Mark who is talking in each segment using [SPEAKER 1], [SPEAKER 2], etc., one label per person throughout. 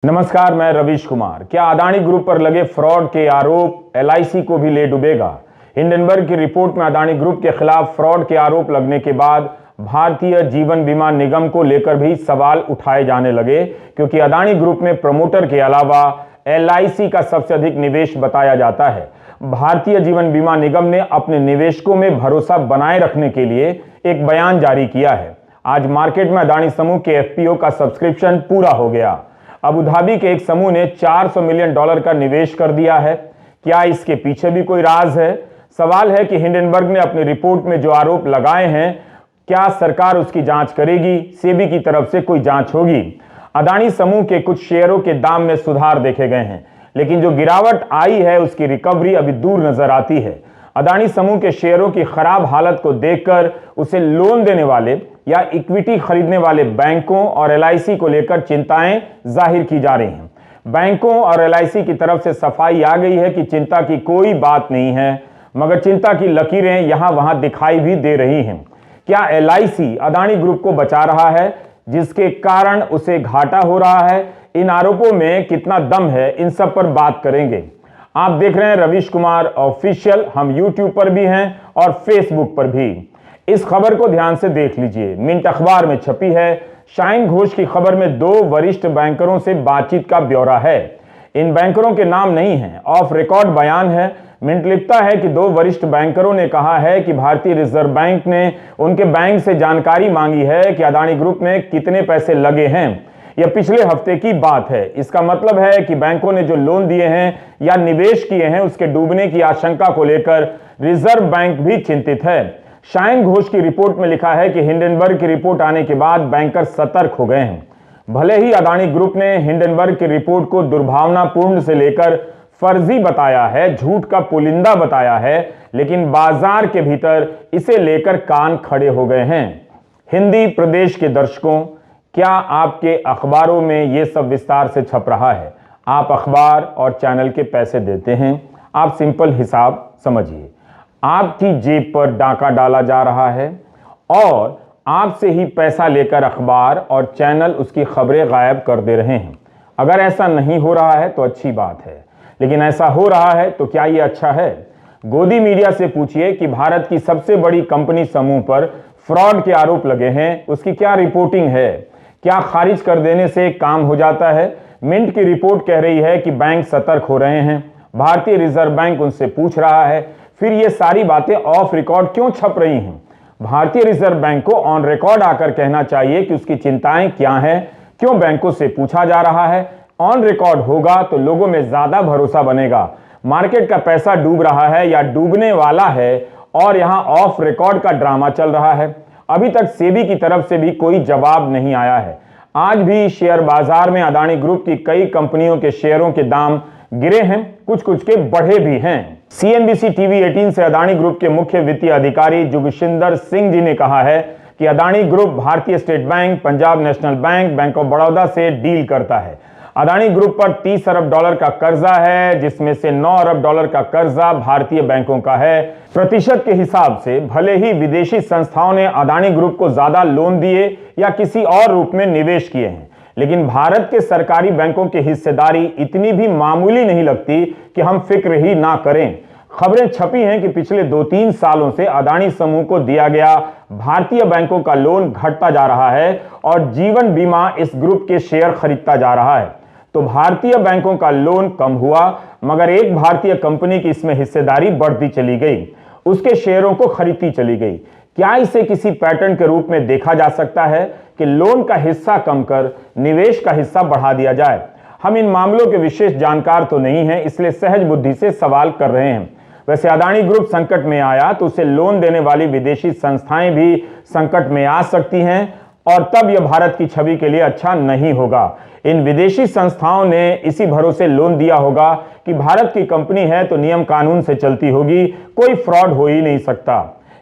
[SPEAKER 1] नमस्कार, मैं रवीश कुमार। क्या अदानी ग्रुप पर लगे फ्रॉड के आरोप एलआईसी को भी ले डूबेगा? हिंडनबर्ग की रिपोर्ट में अदानी ग्रुप के खिलाफ फ्रॉड के आरोप लगने के बाद भारतीय जीवन बीमा निगम को लेकर भी सवाल उठाए जाने लगे, क्योंकि अदानी ग्रुप में प्रमोटर के अलावा एलआईसी का सबसे अधिक निवेश बताया जाता है। भारतीय जीवन बीमा निगम ने अपने निवेशकों में भरोसा बनाए रखने के लिए एक बयान जारी किया है। आज मार्केट में अदानी समूह के एफपीओ का सब्सक्रिप्शन पूरा हो गया। अबू धाबी के एक समूह ने $400 मिलियन का निवेश कर दिया है। क्या इसके पीछे भी कोई राज है? सवाल है कि हिंडनबर्ग ने अपनी रिपोर्ट में जो आरोप लगाए हैं, क्या सरकार उसकी जांच करेगी? सेबी की तरफ से कोई जांच होगी? अदानी समूह के कुछ शेयरों के दाम में सुधार देखे गए हैं, लेकिन जो गिरावट आई है उसकी रिकवरी अभी दूर नजर आती है। अदानी समूह के शेयरों की खराब हालत को देखकर उसे लोन देने वाले या इक्विटी खरीदने वाले बैंकों और एलआईसी को लेकर चिंताएं जाहिर की जा रही हैं। बैंकों और एलआईसी की तरफ से सफाई आ गई है कि चिंता की कोई बात नहीं है, मगर चिंता की लकीरें यहां वहां दिखाई भी दे रही हैं। क्या एलआईसी अदानी ग्रुप को बचा रहा है, जिसके कारण उसे घाटा हो रहा है? इन आरोपों में कितना दम है, इन सब पर बात करेंगे। आप देख रहे हैं रवीश कुमार ऑफिशियल। हम यूट्यूब पर भी हैं और फेसबुक पर भी। इस खबर को ध्यान से देख लीजिए। मिंट अखबार में छपी है। शाइन घोष की खबर में 2 वरिष्ठ बैंकरों से बातचीत का ब्यौरा है। इन बैंकरों के नाम नहीं है, ऑफ रिकॉर्ड बयान है। मिंट लिखता है कि 2 वरिष्ठ बैंकरों ने कहा है कि भारतीय रिजर्व बैंक ने उनके बैंक से जानकारी मांगी है कि अदानी ग्रुप में कितने पैसे लगे हैं। यह पिछले हफ्ते की बात है। इसका मतलब है कि बैंकों ने जो लोन दिए हैं या निवेश किए हैं, उसके डूबने की आशंका को लेकर रिजर्व बैंक भी चिंतित है। शाइन घोष की रिपोर्ट में लिखा है कि हिंडनबर्ग की रिपोर्ट आने के बाद बैंकर सतर्क हो गए हैं। भले ही अदानी ग्रुप ने हिंडनबर्ग की रिपोर्ट को दुर्भावनापूर्ण से लेकर फर्जी बताया है, झूठ का पुलिंदा बताया है, लेकिन बाजार के भीतर इसे लेकर कान खड़े हो गए हैं। हिंदी प्रदेश के दर्शकों, क्या आपके अखबारों में यह सब विस्तार से छप रहा है? आप अखबार और चैनल के पैसे देते हैं। आप सिंपल हिसाब समझिए, आपकी जेब पर डाका डाला जा रहा है और आपसे ही पैसा लेकर अखबार और चैनल उसकी खबरें गायब कर दे रहे हैं। अगर ऐसा नहीं हो रहा है तो अच्छी बात है, लेकिन ऐसा हो रहा है तो क्या ये अच्छा है? गोदी मीडिया से पूछिए कि भारत की सबसे बड़ी कंपनी समूह पर फ्रॉड के आरोप लगे हैं, उसकी क्या रिपोर्टिंग है? क्या खारिज कर देने से काम हो जाता है? मिंट की रिपोर्ट कह रही है कि बैंक सतर्क हो रहे हैं, भारतीय रिजर्व बैंक उनसे पूछ रहा है। फिर ये सारी बातें ऑफ रिकॉर्ड क्यों छप रही हैं? भारतीय रिजर्व बैंक को ऑन रिकॉर्ड आकर कहना चाहिए कि उसकी चिंताएं क्या हैं, क्यों बैंकों से पूछा जा रहा है। ऑन रिकॉर्ड होगा तो लोगों में ज्यादा भरोसा बनेगा। मार्केट का पैसा डूब रहा है या डूबने वाला है और यहां ऑफ रिकॉर्ड का ड्रामा चल रहा है। अभी तक सेबी की तरफ से भी कोई जवाब नहीं आया है। आज भी शेयर बाजार में अदानी ग्रुप की कई कंपनियों के शेयरों के दाम गिरे हैं, कुछ कुछ के बढ़े भी हैं। सीएनबीसी टीवी 18 से अदानी ग्रुप के मुख्य वित्तीय अधिकारी जुगशिंदर सिंह जी ने कहा है कि अदानी ग्रुप भारतीय state bank, Punjab national bank, bank of Baroda से डील करता है। अदानी ग्रुप पर $30 अरब का कर्जा है, जिसमें से $9 अरब का कर्जा भारतीय बैंकों का है। प्रतिशत के हिसाब से भले ही विदेशी संस्थाओं ने अदानी ग्रुप को ज्यादा लोन दिए या किसी और रूप में निवेश किए हैं, लेकिन भारत के सरकारी बैंकों की हिस्सेदारी इतनी भी मामूली नहीं लगती कि हम फिक्र ही ना करें। खबरें छपी हैं कि पिछले 2-3 सालों से अदानी समूह को दिया गया भारतीय बैंकों का लोन घटता जा रहा है और जीवन बीमा इस ग्रुप के शेयर खरीदता जा रहा है। तो भारतीय बैंकों का लोन कम हुआ, मगर एक भारतीय कंपनी की इसमें हिस्सेदारी बढ़ती चली गई, उसके शेयरों को खरीदती चली गई। क्या इसे किसी पैटर्न के रूप में देखा जा सकता है कि लोन का हिस्सा कम कर निवेश का हिस्सा बढ़ा दिया जाए? हम इन मामलों के विशेष जानकार तो नहीं हैं, इसलिए सहज बुद्धि से सवाल कर रहे हैं। वैसे अदानी ग्रुप संकट में आया तो उसे लोन देने वाली विदेशी संस्थाएं भी संकट में आ सकती हैं और तब यह भारत की छवि के लिए अच्छा नहीं होगा। इन विदेशी संस्थाओं ने इसी भरोसे लोन दिया होगा कि भारत की कंपनी है तो नियम कानून से चलती होगी, कोई फ्रॉड हो ही नहीं सकता।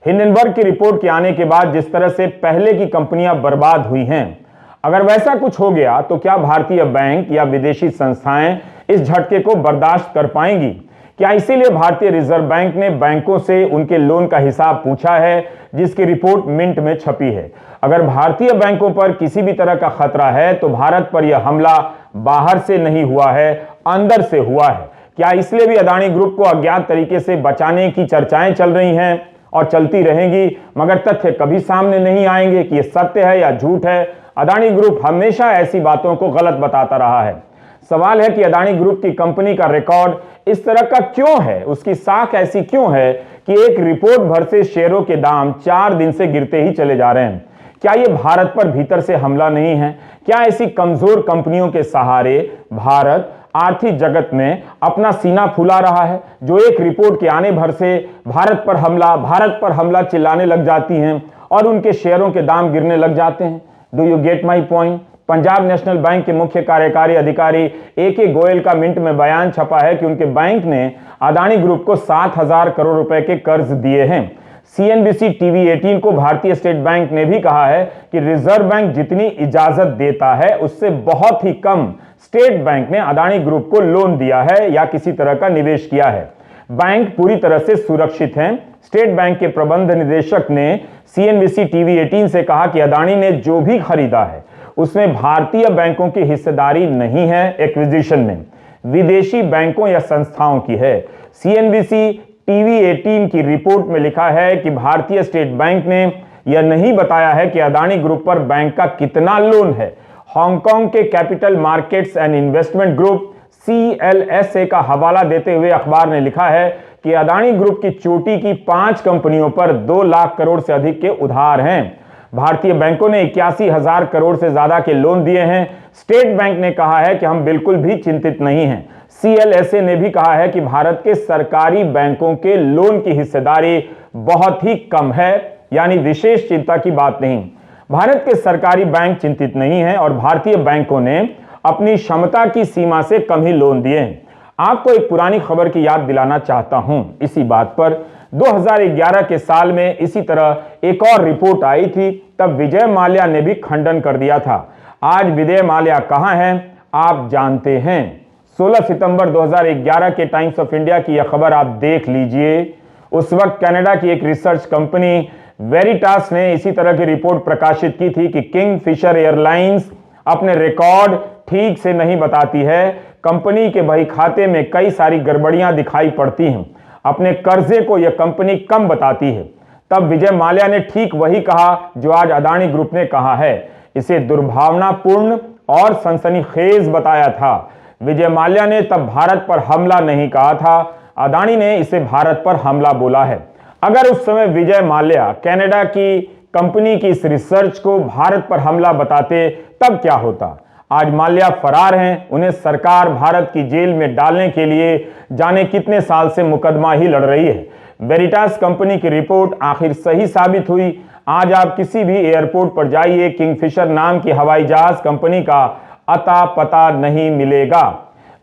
[SPEAKER 1] हिंडनबर्ग की रिपोर्ट के आने के बाद जिस तरह से पहले की कंपनियां बर्बाद हुई हैं, अगर वैसा कुछ हो गया तो क्या भारतीय बैंक या विदेशी संस्थाएं इस झटके को बर्दाश्त कर पाएंगी? क्या इसीलिए भारतीय रिजर्व बैंक ने बैंकों से उनके लोन का हिसाब पूछा है, जिसकी रिपोर्ट मिंट में छपी है? अगर भारतीय बैंकों पर किसी भी तरह का खतरा है तो भारत पर यह हमला बाहर से नहीं हुआ है, अंदर से हुआ है। क्या इसलिए भी अदानी ग्रुप को अज्ञात तरीके से बचाने की चर्चाएं चल रही हैं और चलती रहेंगी, मगर तथ्य कभी सामने नहीं आएंगे कि यह सत्य है या झूठ है? अदानी ग्रुप हमेशा ऐसी बातों को गलत बताता रहा है। सवाल है कि अदानी ग्रुप की कंपनी का रिकॉर्ड इस तरह का क्यों है, उसकी साख ऐसी क्यों है कि एक रिपोर्ट भर से शेयरों के दाम 4 दिन से गिरते ही चले जा रहे हैं? क्या यह भारत पर भीतर से हमला नहीं है? क्या ऐसी कमजोर कंपनियों के सहारे भारत आर्थिक जगत में अपना सीना फुला रहा है, जो एक रिपोर्ट के आने भर से भारत पर हमला चिल्लाने लग जाती हैं और उनके शेयरों के दाम गिरने लग जाते हैं? Do you get my point? Punjab national bank के मुख्य कार्यकारी अधिकारी AK गोयल का मिंट में बयान छपा है कि उनके बैंक ने अदानी ग्रुप को 7,000 करोड़ रुपए के कर्ज दिए हैं। CNBC TV 18 को भारतीय स्टेट बैंक ने भी कहा है कि रिजर्व बैंक जितनी इजाजत देता है उससे बहुत ही कम स्टेट बैंक ने अदानी ग्रुप को लोन दिया है या किसी तरह का निवेश किया है। बैंक पूरी तरह से सुरक्षित हैं। स्टेट बैंक के प्रबंध निदेशक ने CNBC TV 18 से कहा कि अदानी ने जो भी खरीदा है उसमें भारतीय बैंकों की हिस्सेदारी नहीं है, एक्विजिशन में विदेशी बैंकों या संस्थाओं की है। CNBC TV 18 की रिपोर्ट में लिखा है कि भारतीय स्टेट बैंक ने यह नहीं बताया है कि अदानी ग्रुप पर बैंक का कितना लोन है। हांगकांग के capital markets and investment group CLSA का हवाला देते हुए अखबार ने लिखा है कि अदानी ग्रुप की चोटी की 5 कंपनियों पर 2 लाख करोड़ से अधिक के उधार हैं। भारतीय बैंकों ने 81,000 करोड़ से ज्यादा के लोन दिए हैं। स्टेट बैंक ने कहा है कि हम बिल्कुल भी चिंतित नहीं हैं। CLSA ने भी कहा है कि भारत के सरकारी बैंकों के लोन की हिस्सेदारी बहुत ही कम है, यानी विशेष चिंता की बात नहीं। भारत के सरकारी बैंक चिंतित नहीं हैं और भारतीय बैंकों ने अपनी क्षमता की सीमा से कम ही लोन दिए हैं। आपको एक पुरानी खबर की याद दिलाना चाहता हूं इसी बात पर। 2011 के साल में इसी तरह एक और रिपोर्ट आई थी, तब विजय माल्या ने भी खंडन कर दिया था। आज विजय माल्या कहां हैं आप जानते हैं? 16 सितंबर 2011 के टाइम्स ऑफ इंडिया की यह खबर आप देख लीजिए। उस वक्त कनाडा की एक रिसर्च कंपनी वेरिटास ने इसी तरह की रिपोर्ट प्रकाशित की थी कि किंगफिशर एयरलाइंस अपने रिकॉर्ड ठीक से नहीं बताती है। कंपनी के बही खाते में कई सारी गड़बड़ियां दिखाई पड़ती हैं। अपने कर्जे को यह कंपनी कम बताती है। तब विजय माल्या ने ठीक वही कहा जो आज अदानी ग्रुप ने कहा है। इसे दुर्भावनापूर्ण और सनसनीखेज बताया था। विजय माल्या ने तब भारत पर हमला नहीं कहा था, अदानी ने इसे भारत पर हमला बोला है। अगर उस समय विजय माल्या कनाडा की कंपनी की इस रिसर्च को भारत पर हमला बताते तब क्या होता? आज माल्या फरार हैं, उन्हें सरकार भारत की जेल में डालने के लिए जाने कितने साल से मुकदमा ही लड़ रही है। वेरिटास कंपनी की रिपोर्ट आखिर सही साबित हुई। आज आप किसी भी एयरपोर्ट पर जाइए, किंगफिशर नाम की हवाई जहाज कंपनी का अता पता नहीं मिलेगा।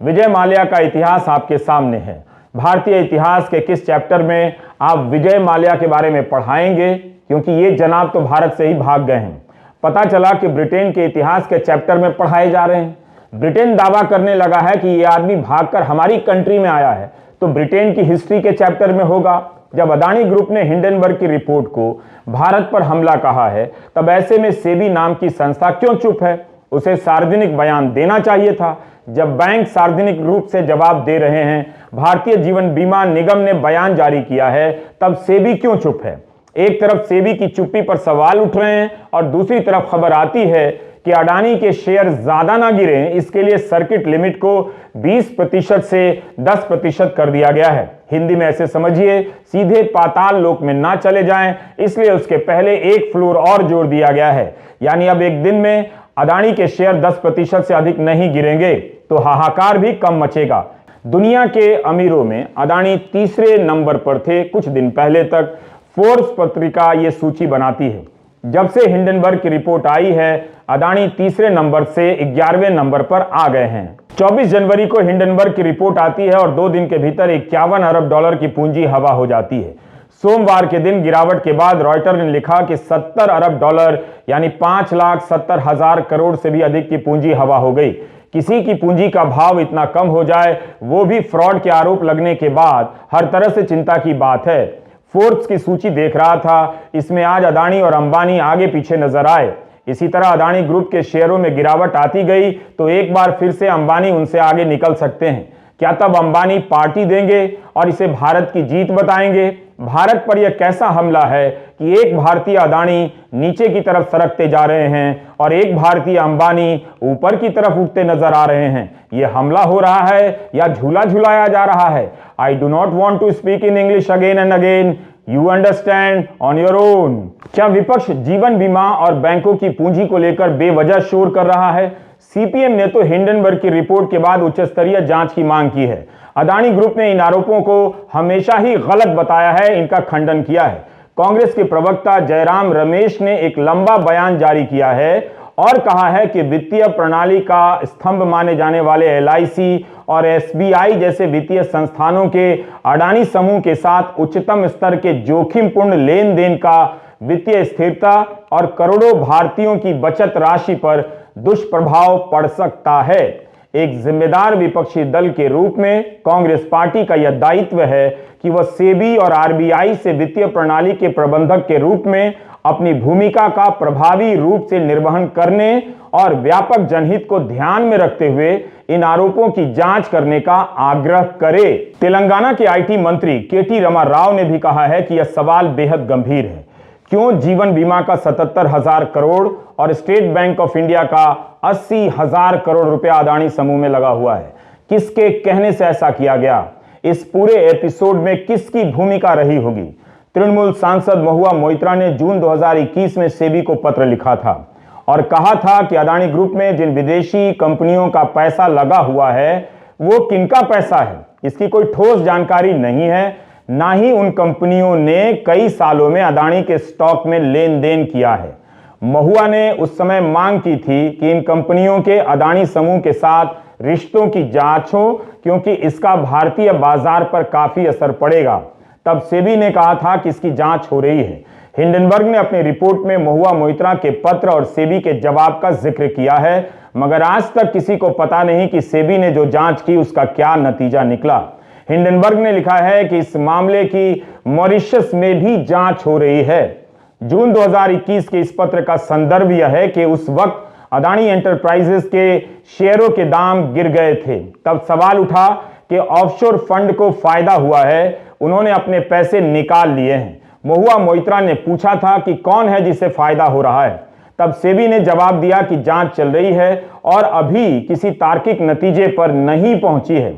[SPEAKER 1] विजय माल्या का इतिहास आपके सामने है। भारतीय इतिहास के किस चैप्टर में आप विजय माल्या के बारे में पढ़ाएंगे? क्योंकि ये जनाब तो भारत से ही भाग गए हैं। पता चला कि ब्रिटेन के इतिहास के चैप्टर में पढ़ाए जा रहे हैं। ब्रिटेन दावा करने लगा है कि ये आदमी भागकर हमारी कंट्री में आया है, तो ब्रिटेन की हिस्ट्री के चैप्टर में होगा। जब अदानी ग्रुप ने हिंडनबर्ग की रिपोर्ट को भारत पर हमला कहा है, तब ऐसे में सेबी नाम की संस्था क्यों चुप है? उसे सार्वजनिक बयान देना चाहिए था। जब बैंक सार्वजनिक रूप से जवाब दे रहे हैं, भारतीय जीवन बीमा निगम ने बयान जारी किया है, तब सेबी क्यों चुप है? एक तरफ सेबी की चुप्पी पर सवाल उठ रहे हैं और दूसरी तरफ खबर आती है कि अडानी के शेयर ज्यादा ना गिरें, इसके लिए सर्किट लिमिट को 20% से 10% कर दिया गया है। हिंदी में ऐसे समझिए, सीधे पाताल लोक में ना चले जाएं, इसलिए उसके पहले एक फ्लोर और जोड़ दिया गया है। यानी अब एक दिन में अडानी के शेयर 10% से अधिक नहीं गिरेंगे तो हाहाकार भी कम मचेगा। दुनिया के अमीरों में अडानी तीसरे नंबर पर थे। कुछ दिन पहले तक फोर्ब्स पत्रिका ये सूची बनाती है। जब से हिंडनबर्ग की रिपोर्ट आई है, अडानी तीसरे नंबर से 11वें नंबर पर आ गए हैं। 24 जनवरी को हिंडनबर्ग की रिपोर्ट आती है और 2 दिन के भीतर 51 अरब डॉलर की पूंजी हवा हो जाती है। सोमवार के दिन गिरावट के बाद रॉयटर ने लिखा कि 70 अरब डॉलर यानी 5,70,000 करोड़ से भी अधिक की पूंजी हवा हो गई। किसी की पूंजी का भाव इतना कम हो जाए, वो भी फ्रॉड के आरोप लगने के बाद, हर तरह से चिंता की बात है। फोर्ब्स की सूची देख रहा था, इसमें आज अदानी और अंबानी आगे पीछे नजर आए। इसी तरह अदानी ग्रुप के शेयरों में गिरावट आती गई तो एक बार फिर से अंबानी उनसे आगे निकल सकते हैं। क्या तब अंबानी पार्टी देंगे और इसे भारत की जीत बताएंगे? भारत पर यह कैसा हमला है कि एक भारतीय अदानी नीचे की तरफ सरकते जा रहे हैं और एक भारतीय अंबानी ऊपर की तरफ उठते नजर आ रहे हैं? यह हमला हो रहा है या झूला झुलाया जा रहा है? I do not want to speak in English again and again, you understand on your own. क्या विपक्ष जीवन बीमा और बैंकों की पूंजी को लेकर बेवजह शोर कर रहा है? सीपीएम ने तो हिंडनबर्ग की रिपोर्ट के बाद उच्च स्तरीय जांच की मांग की है। अदानी ग्रुप ने इन आरोपों को हमेशा ही गलत बताया है, इनका खंडन किया है। कांग्रेस के प्रवक्ता जयराम रमेश ने एक लंबा बयान जारी किया है और कहा है कि वित्तीय प्रणाली का स्तंभ माने जाने वाले एलआईसी और एसबीआई जैसे वित्तीय संस्थानों के अडानी समूह के साथ उच्चतम स्तर के जोखिमपूर्ण लेन देन का वित्तीय स्थिरता और करोड़ों भारतीयों की बचत राशि पर दुष्प्रभाव पड़ सकता है। एक जिम्मेदार विपक्षी दल के रूप में कांग्रेस पार्टी का यह दायित्व है कि वह सेबी और आरबीआई से वित्तीय प्रणाली के प्रबंधक के रूप में अपनी भूमिका का प्रभावी रूप से निर्वहन करने और व्यापक जनहित को ध्यान में रखते हुए इन आरोपों की जांच करने का आग्रह करे। तेलंगाना के आईटी मंत्री केटी रमा राव ने भी कहा है कि यह सवाल बेहद गंभीर है। क्यों जीवन बीमा का 77,000 करोड़ और स्टेट बैंक ऑफ इंडिया का 80,000 करोड़ रुपया अदानी समूह में लगा हुआ है? किसके कहने से ऐसा किया गया? इस पूरे एपिसोड में किसकी भूमिका रही होगी? तृणमूल सांसद महुआ मोइत्रा ने जून 2021 में सेबी को पत्र लिखा था और कहा था कि अदानी ग्रुप में जिन विदेशी कंपनियों का पैसा लगा हुआ है वो किनका पैसा है, इसकी कोई ठोस जानकारी नहीं है। ना ही उन कंपनियों ने कई सालों में अदानी के स्टॉक में लेन देन किया है। महुआ ने उस समय मांग की थी कि इन कंपनियों के अदानी समूह के साथ रिश्तों की जांच हो, क्योंकि इसका भारतीय बाजार पर काफी असर पड़ेगा। तब सेबी ने कहा था कि इसकी जांच हो रही है। हिंडनबर्ग ने अपनी रिपोर्ट में महुआ मोइत्रा के पत्र और सेबी के जवाब का जिक्र किया है, मगर आज तक किसी को पता नहीं कि सेबी ने जो जांच की उसका क्या नतीजा निकला। हिंडनबर्ग ने लिखा है कि इस मामले की मॉरिशस में भी जांच हो रही है। जून 2021 के इस पत्र का संदर्भ यह है कि उस वक्त अदानी एंटरप्राइजेस के शेयरों के दाम गिर गए थे। तब सवाल उठा कि ऑफशोर फंड को फायदा हुआ है, उन्होंने अपने पैसे निकाल लिए हैं। महुआ मोइत्रा ने पूछा था कि कौन है जिसे फायदा हो रहा है। तब सेबी ने जवाब दिया कि जांच चल रही है और अभी किसी तार्किक नतीजे पर नहीं पहुंची है।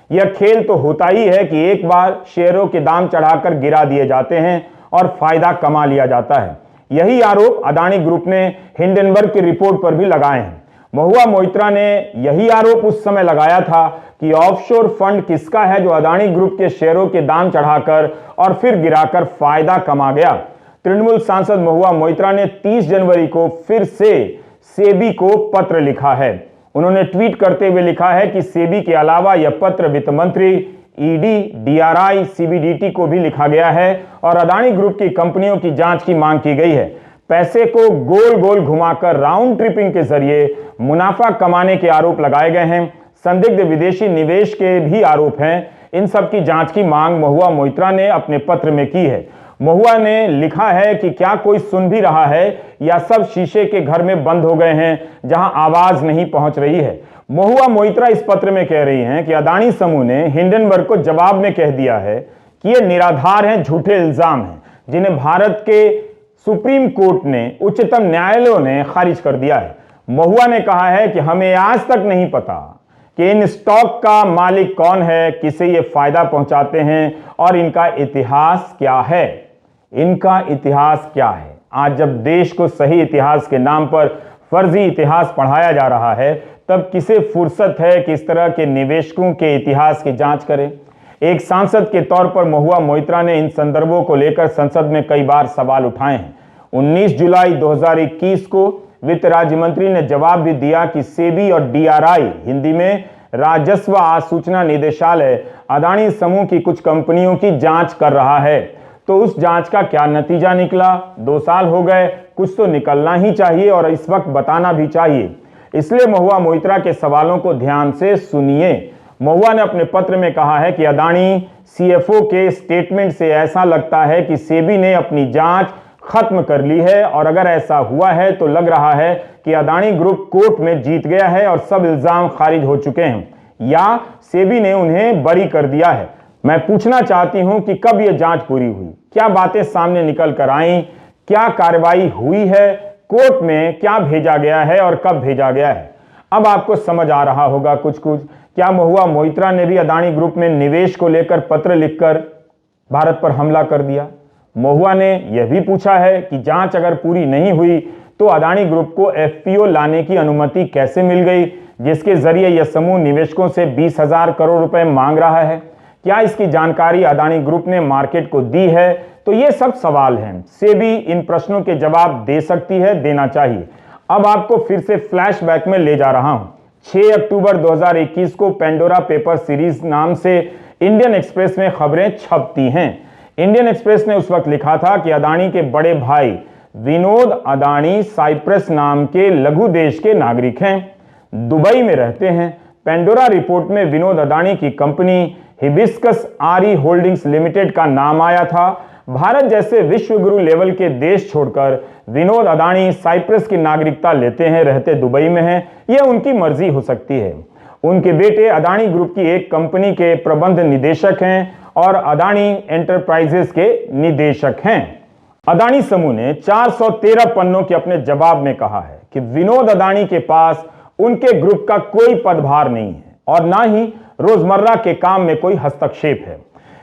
[SPEAKER 1] यह खेल तो होता ही है कि एक बार शेयरों के दाम चढ़ाकर गिरा दिए जाते हैं और फायदा कमा लिया जाता है। यही आरोप अदानी ग्रुप ने हिंडनबर्ग की रिपोर्ट पर भी लगाए हैं। महुआ मोइत्रा ने यही आरोप उस समय लगाया था कि ऑफशोर फंड किसका है जो अदानी ग्रुप के शेयरों के दाम चढ़ाकर और फिर गिराकर फायदा कमा गया। तृणमूल सांसद महुआ मोइत्रा ने 30 जनवरी को फिर से सेबी को पत्र लिखा है। उन्होंने ट्वीट करते हुए लिखा है कि सेबी के अलावा यह पत्र वित्त मंत्री, ईडी, डीआरआई, सीबीडीटी को भी लिखा गया है और अदानी ग्रुप की कंपनियों की जांच की मांग की गई है। पैसे को गोल गोल घुमाकर राउंड ट्रिपिंग के जरिए मुनाफा कमाने के आरोप लगाए गए हैं। संदिग्ध विदेशी निवेश के भी आरोप हैं। इन सब की जांच की मांग महुआ मोइत्रा ने अपने पत्र में की है। महुआ ने लिखा है कि क्या कोई सुन भी रहा है या सब शीशे के घर में बंद हो गए हैं जहां आवाज नहीं पहुंच रही है। महुआ मोइत्रा इस पत्र में कह रही हैं कि अदानी समूह ने हिंडनबर्ग को जवाब में कह दिया है कि ये निराधार हैं, झूठे इल्जाम हैं, जिन्हें भारत के सुप्रीम कोर्ट ने, उच्चतम न्यायालय ने खारिज कर दिया है। महुआ ने कहा है कि हमें आज तक नहीं पता कि इन स्टॉक का मालिक कौन है, किसे ये फायदा पहुंचाते हैं और इनका इतिहास क्या है। इनका इतिहास क्या है? आज जब देश को सही इतिहास के नाम पर फर्जी इतिहास पढ़ाया जा रहा है, तब किसे फुर्सत है कि इस तरह के निवेशकों के इतिहास की जांच करे। एक सांसद के तौर पर महुआ मोइत्रा ने इन संदर्भों को लेकर संसद में कई बार सवाल उठाए हैं। 19 जुलाई 2021 को वित्त राज्य मंत्री ने जवाब भी दिया कि सेबी और डीआरआई, हिंदी में राजस्व आसूचना निदेशालय, अदानी समूह की कुछ कंपनियों की जांच कर रहा है। तो उस जांच का क्या नतीजा निकला? 2 साल हो गए, कुछ तो निकलना ही चाहिए और इस वक्त बताना भी चाहिए। इसलिए महुआ मोइत्रा के सवालों को ध्यान से सुनिए। महुआ ने अपने पत्र में कहा है कि अदानी सीएफओ के स्टेटमेंट से ऐसा लगता है कि सेबी ने अपनी जांच खत्म कर ली है, और अगर ऐसा हुआ है तो लग रहा है कि अदानी ग्रुप कोर्ट में जीत गया है और सब इल्जाम खारिज हो चुके हैं, या सेबी ने उन्हें बरी कर दिया है। मैं पूछना चाहती हूं कि कब यह जांच पूरी हुई, क्या बातें सामने निकल कर आईं, क्या कार्रवाई हुई है, कोर्ट में क्या भेजा गया है और कब भेजा गया है। अब आपको समझ आ रहा होगा कुछ कुछ। क्या महुआ मोइत्रा ने भी अदानी ग्रुप में निवेश को लेकर पत्र लिखकर भारत पर हमला कर दिया? महुआ ने यह भी पूछा है कि जांच अगर पूरी नहीं हुई तो अदानी ग्रुप को एफपीओ लाने की अनुमति कैसे मिल गई, जिसके जरिए यह समूह निवेशकों से 20,000 करोड़ रुपए मांग रहा है? क्या इसकी जानकारी अदानी ग्रुप ने मार्केट को दी है? तो ये सब सवाल हैं। सेबी इन प्रश्नों के जवाब दे सकती है, देना चाहिए। अब आपको फिर से फ्लैशबैक में ले जा रहा हूं। 6 अक्टूबर 2021 को पेंडोरा पेपर सीरीज नाम से इंडियन एक्सप्रेस में खबरें छपती हैं। इंडियन एक्सप्रेस ने उस वक्त लिखा था कि अदानी के बड़े भाई विनोद अदानी साइप्रस नाम के लघु देश के नागरिक हैं, दुबई में रहते हैं। पेंडोरा रिपोर्ट में विनोद अदानी की कंपनी हिबिस्कस आरई होल्डिंग्स लिमिटेड का नाम आया था। भारत जैसे विश्वगुरु लेवल के देश छोड़कर विनोद अदानी साइप्रस की नागरिकता लेते हैं, रहते दुबई में हैं। यह उनकी मर्जी हो सकती है। उनके बेटे अदानी ग्रुप की एक कंपनी के प्रबंध निदेशक हैं और अदानी एंटरप्राइजेस के निदेशक हैं। अदानी समूह ने 413 पन्नों के अपने जवाब में कहा है कि विनोद अदानी के पास उनके ग्रुप का कोई पदभार नहीं है और ना ही रोजमर्रा के काम में कोई हस्तक्षेप है।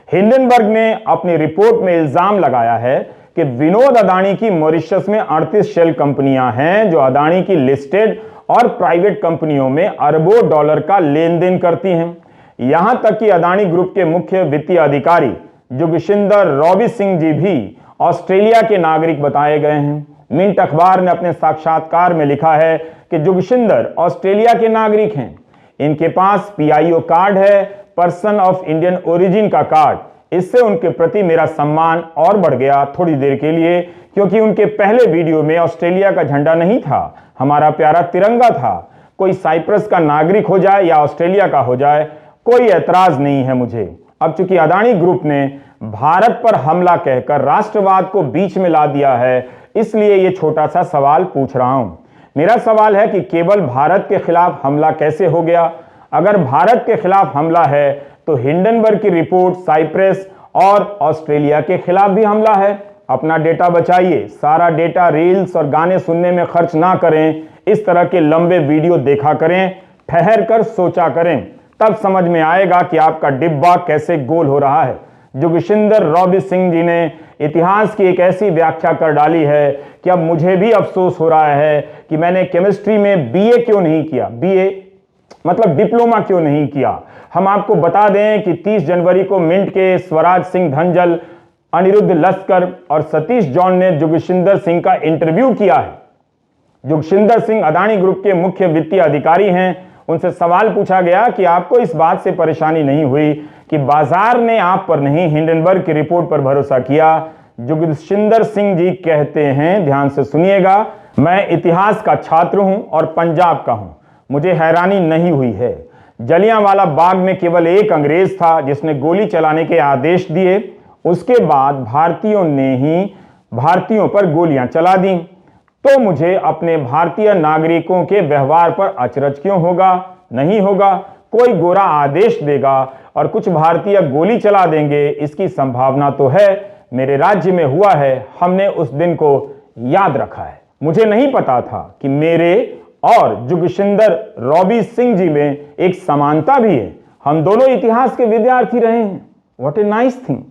[SPEAKER 1] हिंडनबर्ग ने अपनी रिपोर्ट में इल्जाम लगाया है कि विनोद अदानी की मॉरिशस में 38 शेल कंपनियां हैं जो अदानी की लिस्टेड और प्राइवेट कंपनियों में अरबों डॉलर का लेन देन करती हैं। यहां तक कि अदानी ग्रुप के मुख्य वित्तीय अधिकारी जोगिशिंदर रॉबी सिंह जी भी ऑस्ट्रेलिया के नागरिक बताए गए हैं। मिंट अखबार ने अपने साक्षात्कार में लिखा है कि जोगिशिंदर ऑस्ट्रेलिया के नागरिक हैं। इनके पास पीआईओ कार्ड है, पर्सन ऑफ इंडियन ओरिजिन का कार्ड। इससे उनके प्रति मेरा सम्मान और बढ़ गया थोड़ी देर के लिए, क्योंकि उनके पहले वीडियो में ऑस्ट्रेलिया का झंडा नहीं था, हमारा प्यारा तिरंगा था। कोई साइप्रस का नागरिक हो जाए या ऑस्ट्रेलिया का हो जाए, कोई ऐतराज नहीं है मुझे। अब चूंकि अदानी ग्रुप ने भारत पर हमला कहकर राष्ट्रवाद को बीच में ला दिया है, इसलिए यह छोटा सा सवाल पूछ रहा हूं। मेरा सवाल है कि केवल भारत के खिलाफ हमला कैसे हो गया? अगर भारत के खिलाफ हमला है तो हिंडनबर्ग की रिपोर्ट साइप्रस और ऑस्ट्रेलिया के खिलाफ भी हमला है। अपना डेटा बचाइए, सारा डेटा रील्स और गाने सुनने में खर्च ना करें। इस तरह के लंबे वीडियो देखा करें, ठहर कर सोचा करें, तब समझ में आएगा कि आपका डिब्बा कैसे गोल हो रहा है। जोगिशिंदर रॉबी सिंह जी ने इतिहास की एक ऐसी व्याख्या कर डाली है कि अब मुझे भी अफसोस हो रहा है कि मैंने केमिस्ट्री में बीए क्यों नहीं किया, बीए मतलब डिप्लोमा क्यों नहीं किया। हम आपको बता दें कि 30 जनवरी को मिंट के स्वराज सिंह धनजल, अनिरुद्ध लस्कर और सतीश जॉन ने जोगिशिंदर सिंह का इंटरव्यू किया है। जोगिशिंदर सिंह अदानी ग्रुप के मुख्य वित्तीय अधिकारी हैं। उनसे सवाल पूछा गया कि आपको इस बात से परेशानी नहीं हुई कि बाजार ने आप पर नहीं, हिंडनबर्ग की रिपोर्ट पर भरोसा किया। जोगिशिंदर सिंह जी कहते हैं, ध्यान से सुनिएगा, मैं इतिहास का छात्र हूं और पंजाब का हूं। मुझे हैरानी नहीं हुई है। जलियांवाला बाग में केवल एक अंग्रेज था जिसने गोली चलाने के आदेश दिए। उसके बाद भारतीयों ने ही भारतीयों पर गोलियां चला दी। तो मुझे अपने भारतीय नागरिकों के व्यवहार पर अचरज क्यों होगा? नहीं होगा। कोई गोरा आदेश देगा और कुछ भारतीय गोली चला देंगे, इसकी संभावना तो है। मेरे राज्य में हुआ है, हमने उस दिन को याद रखा है। मुझे नहीं पता था कि मेरे और जोगिशिंदर रॉबी सिंह जी में एक समानता भी है। हम दोनों इतिहास के विद्यार्थी रहे हैं। What a nice thing.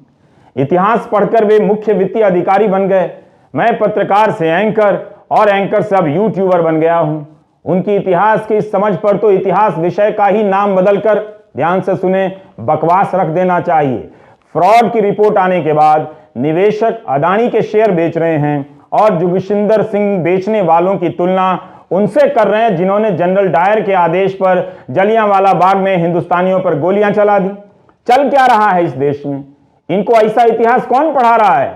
[SPEAKER 1] इतिहास पढ़कर वे मुख्य वित्तीय अधिकारी बन गए। मैं पत्रकार से एंकर और एंकर से अब यूट्यूबर बन गया हूं। उनकी इतिहास की समझ पर तो इतिहास विषय का ही नाम बदलकर, ध्यान से सुने, बकवास रख देना चाहिए। फ्रॉड की रिपोर्ट आने के बाद निवेशक अदानी के शेयर बेच रहे हैं और जोगिशिंदर सिंह बेचने वालों की तुलना उनसे कर रहे हैं जिन्होंने जनरल डायर के आदेश पर जलियांवाला बाग में हिंदुस्तानियों पर गोलियां चला दी। चल क्या रहा है इस देश में? इनको ऐसा इतिहास कौन पढ़ा रहा है?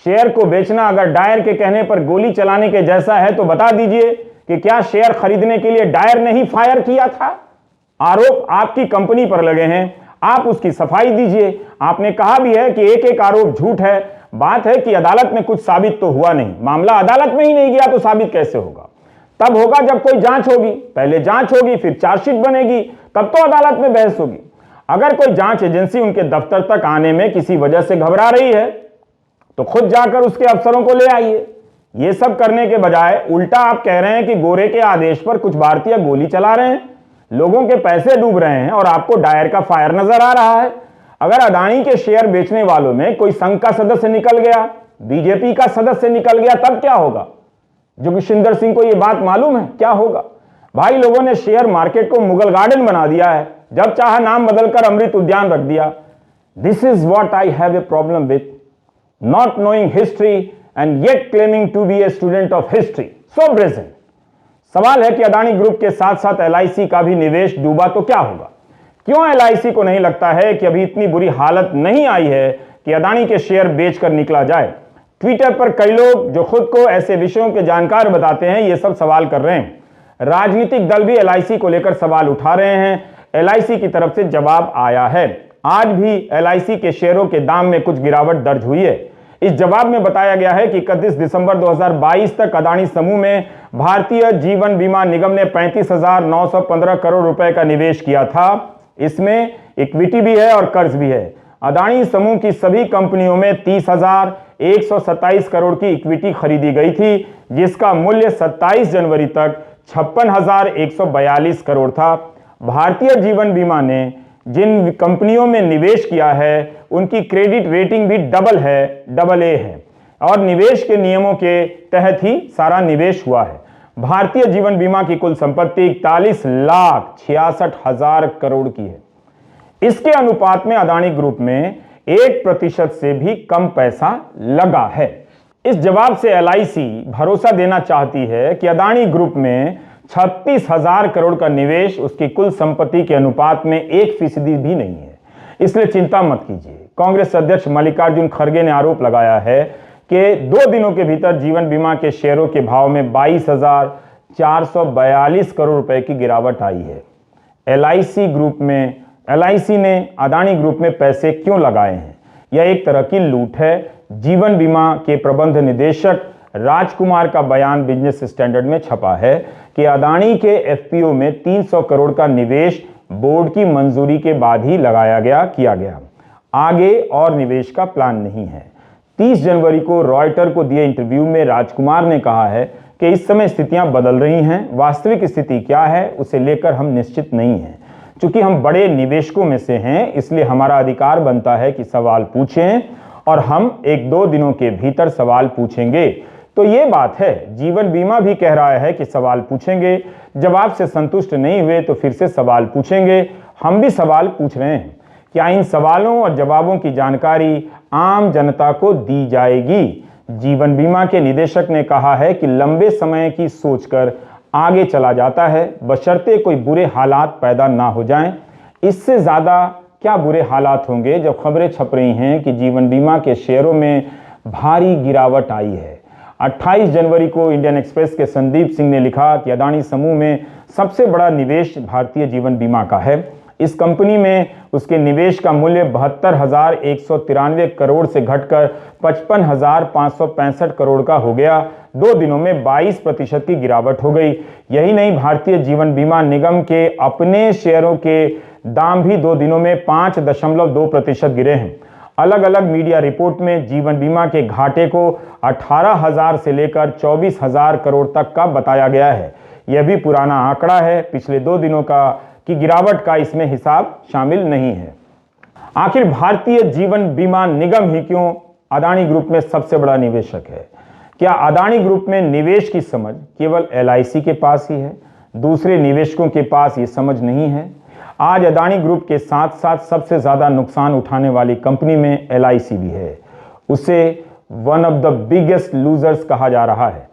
[SPEAKER 1] शेयर को बेचना अगर डायर के कहने पर गोली चलाने के जैसा है तो बता दीजिए कि क्या शेयर खरीदने के लिए डायर ने ही फायर किया था? आरोप आपकी कंपनी पर लगे हैं, आप उसकी सफाई दीजिए। आपने कहा भी है कि एक एक आरोप झूठ है। बात है कि अदालत में कुछ साबित तो हुआ नहीं, मामला अदालत में ही नहीं गया तो साबित कैसे होगा? तब होगा जब कोई जांच होगी, पहले जांच होगी फिर चार्जशीट बनेगी, तब तो अदालत में बहस होगी। अगर कोई जांच एजेंसी उनके दफ्तर तक आने में किसी वजह से घबरा रही है तो खुद जाकर उसके अफसरों को ले आइए। यह सब करने के बजाय उल्टा आप कह रहे हैं कि गोरे के आदेश पर कुछ भारतीय गोली चला रहे हैं, लोगों के पैसे डूब रहे हैं और आपको डायर का फायर नजर आ रहा है। अगर अदानी के शेयर बेचने वालों में कोई संघ का सदस्य निकल गया, बीजेपी का सदस्य निकल गया, तब क्या होगा? जोगिशिंदर सिंह को यह बात मालूम है क्या होगा? भाई, लोगों ने शेयर मार्केट को मुगल गार्डन बना दिया है, जब चाहा नाम बदलकर अमृत उद्यान रख दिया। This is what I have a problem with, not knowing history and yet claiming to be a student of history. So brazen. सवाल है कि अदानी ग्रुप के साथ साथ एलआईसी का भी निवेश डूबा तो क्या होगा? क्यों एलआईसी को नहीं लगता है कि अभी इतनी बुरी हालत नहीं आई है कि अदानी के शेयर बेचकर निकला जाए? ट्विटर पर कई लोग जो खुद को ऐसे विषयों के जानकार बताते हैं, ये सब सवाल कर रहे हैं। राजनीतिक दल भी एलआईसी को लेकर सवाल उठा रहे हैं। एलआईसी की तरफ से जवाब आया है। आज भी एलआईसी के शेयरों के दाम में कुछ गिरावट दर्ज हुई है। इस जवाब में बताया गया है कि 31 दिसंबर 2022 तक अदानी समूह में भारतीय जीवन बीमा निगम ने 35,915 करोड़ रुपए का निवेश किया था। इसमें इक्विटी भी है और कर्ज भी है। अदानी समूह की सभी कंपनियों में 30,127 करोड़ की इक्विटी खरीदी गई थी, जिसका मूल्य 27 जनवरी तक 56,142 करोड़ था। भारतीय जीवन बीमा ने जिन कंपनियों में निवेश किया है उनकी क्रेडिट रेटिंग भी डबल है, AA है, और निवेश के नियमों के तहत ही सारा निवेश हुआ है। भारतीय जीवन बीमा की कुल संपत्ति 41,66,000 करोड़ की है। इसके अनुपात में अदानी ग्रुप में 1% से भी कम पैसा लगा है। इस जवाब से एलआईसी भरोसा देना चाहती है कि अदानी ग्रुप में 36,000 करोड़ का निवेश उसकी कुल संपत्ति के अनुपात में 1% भी नहीं है। इसलिए चिंता मत कीजिए। कांग्रेस अध्यक्ष मल्लिकार्जुन खड़गे ने आरोप लगाया है कि 2 दिनों के भीतर जीवन बीमा के शेयरों के भाव में 22,442 करोड़ रुपए की गिरावट आई है। एलआईसी ने अदानी ग्रुप में पैसे क्यों लगाए हैं? यह एक तरह की लूट है। जीवन बीमा के प्रबंध निदेशक राजकुमार का बयान बिजनेस स्टैंडर्ड में छपा है कि अदानी के एफपीओ में 300 करोड़ का निवेश बोर्ड की मंजूरी के बाद ही किया गया। आगे और निवेश का प्लान नहीं है। 30 जनवरी को रॉयटर को दिए इंटरव्यू में राजकुमार ने कहा है कि इस समय स्थितियां बदल रही हैं, वास्तविक स्थिति क्या है उसे लेकर हम निश्चित नहीं हैं। चूंकि हम बड़े निवेशकों में से हैं, इसलिए हमारा अधिकार बनता है कि सवाल पूछें, और हम 1-2 दिनों के भीतर सवाल पूछेंगे। तो ये बात है। जीवन बीमा भी कह रहा है कि सवाल पूछेंगे, जवाब से संतुष्ट नहीं हुए तो फिर से सवाल पूछेंगे। हम भी सवाल पूछ रहे हैं। क्या इन सवालों और जवाबों की जानकारी आम जनता को दी जाएगी? जीवन बीमा के निदेशक ने कहा है कि लंबे समय की सोचकर आगे चला जाता है, बशर्ते कोई बुरे हालात पैदा ना हो जाएं। इससे ज्यादा क्या बुरे हालात होंगे जब खबरें छप रही हैं कि जीवन बीमा के शेयरों में भारी गिरावट आई है। 28 जनवरी को इंडियन एक्सप्रेस के संदीप सिंह ने लिखा कि अदानी समूह में सबसे बड़ा निवेश भारतीय जीवन बीमा का है। इस कंपनी में उसके निवेश का मूल्य 72,193 करोड़ से घटकर 55,565 करोड़ का हो गया। 2 दिनों में 22% की गिरावट हो गई। यही नहीं, भारतीय जीवन बीमा निगम के अपने शेयरों के दाम भी 2 दिनों में 5.2% गिरे हैं। अलग अलग मीडिया रिपोर्ट में जीवन बीमा के घाटे को 18,000 से लेकर 24,000 करोड़ तक का बताया गया है। यह भी पुराना आंकड़ा है, पिछले 2 दिनों की गिरावट का इसमें हिसाब शामिल नहीं है। आखिर भारतीय जीवन बीमा निगम ही क्यों अदानी ग्रुप में सबसे बड़ा निवेशक है? क्या अदानी ग्रुप में निवेश की समझ केवल एलआईसी के पास ही है? दूसरे निवेशकों के पास ये समझ नहीं है? आज अदानी ग्रुप के साथ साथ सबसे ज्यादा नुकसान उठाने वाली कंपनी में एलआईसी भी है। उसे one of the biggest losers कहा जा रहा है।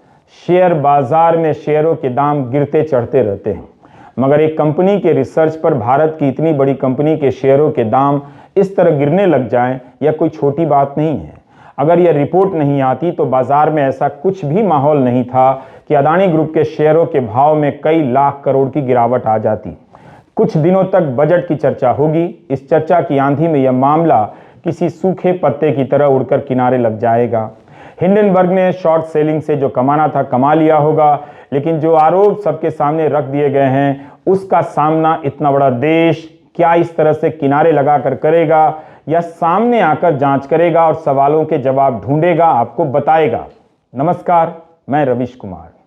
[SPEAKER 1] शेयर बाजार में शेयरों के दाम गिरते चढ़ते रहते हैं, मगर एक कंपनी के रिसर्च पर भारत की इतनी बड़ी कंपनी के शेयरों के दाम इस तरह गिरने लग जाएं, यह कोई छोटी बात नहीं है। अगर यह रिपोर्ट नहीं आती तो बाजार में ऐसा कुछ भी माहौल नहीं था कि अदानी ग्रुप के शेयरों के भाव में कई लाख करोड़ की गिरावट आ जाती। कुछ दिनों तक बजट की चर्चा होगी। इस चर्चा की आंधी में यह मामला किसी सूखे पत्ते की तरह उड़कर किनारे लग जाएगा। हिंडनबर्ग ने शॉर्ट सेलिंग से जो कमाना था कमा लिया होगा, लेकिन जो आरोप सबके सामने रख दिए गए हैं उसका सामना इतना बड़ा देश क्या इस तरह से किनारे लगाकर करेगा या सामने आकर जांच करेगा और सवालों के जवाब ढूंढेगा, आपको बताएगा। नमस्कार, मैं रविश कुमार।